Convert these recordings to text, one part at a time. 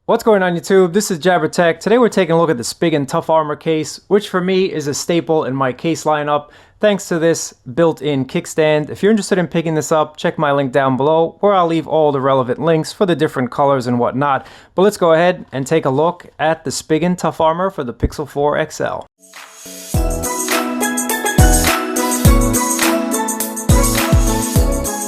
What's going on YouTube? This is Jabber Tech. Today we're taking a look at the Spigen Tough Armor case, which for me is a staple in my case lineup thanks to this built-in kickstand. If you're interested in picking this up, check my link down below where I'll leave all the relevant links for the different colors and whatnot. But let's go ahead and take a look at the Spigen Tough Armor for the Pixel 4 XL.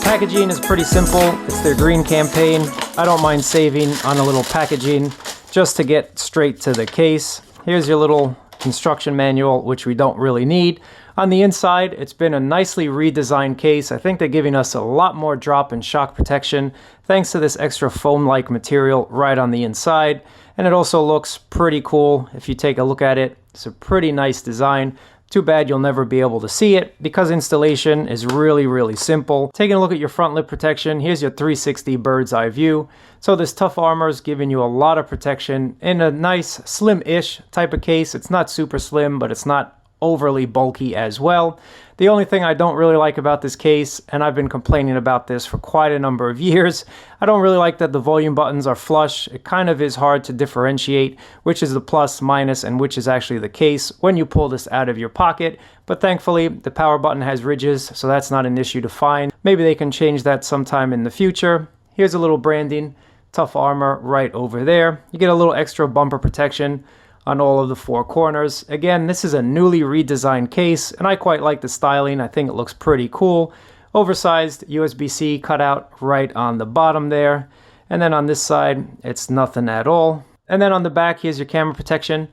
Packaging is pretty simple. It's their green campaign. I don't mind saving on a little packaging just to get straight to the case. Here's your little construction manual, which we don't really need. On the inside, it's been a nicely redesigned case. I think they're giving us a lot more drop and shock protection thanks to this extra foam-like material right on the inside. And it also looks pretty cool if you take a look at it. It's a pretty nice design. Too bad you'll never be able to see it because installation is really simple. Taking a look at your front lip protection, here's your 360 bird's eye view. So this Tough Armor is giving you a lot of protection in a nice slim-ish type of case. It's not super slim, but it's not overly bulky as well. The only thing I don't really like about this case, and I've been complaining about this for quite a number of years, I don't really like that the volume buttons are flush. It kind of is hard to differentiate which is the plus, minus, and which is actually the case when you pull this out of your pocket. But thankfully, the power button has ridges, so that's not an issue to find. Maybe they can change that sometime in the future. Here's a little branding, Tough Armor right over there. You get a little extra bumper protection on all of the four corners. Again, this is a newly redesigned case, and I quite like the styling. I think it looks pretty cool. Oversized USB-C cutout right on the bottom there. And then on this side, it's nothing at all. And then on the back, here's your camera protection.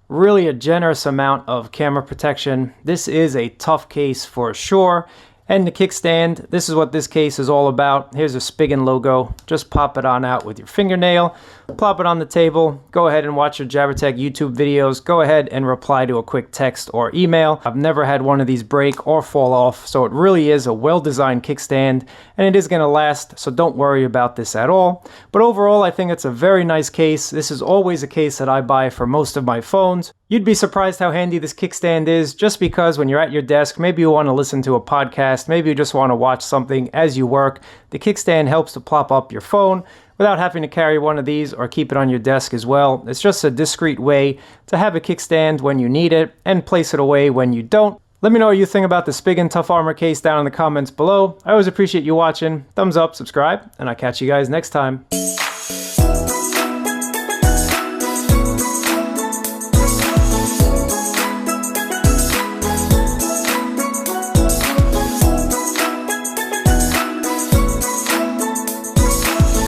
Really a generous amount of camera protection. This is a tough case for sure. And the kickstand, this is what this case is all about. Here's a Spigen logo. Just pop it on out with your fingernail, plop it on the table, go ahead and watch your JabberTech YouTube videos, go ahead and reply to a quick text or email. I've never had one of these break or fall off, so it really is a well-designed kickstand, and it is going to last, so don't worry about this at all. But overall, I think it's a very nice case. This is always a case that I buy for most of my phones. You'd be surprised how handy this kickstand is, just because when you're at your desk, maybe you want to listen to a podcast, maybe you just want to watch something as you work. The kickstand helps to prop up your phone without having to carry one of these or keep it on your desk as well. It's just a discreet way to have a kickstand when you need it and place it away when you don't. Let me know what you think about the Spigen Tough Armor case down in the comments below. I always appreciate you watching. Thumbs up, subscribe, and I'll catch you guys next time.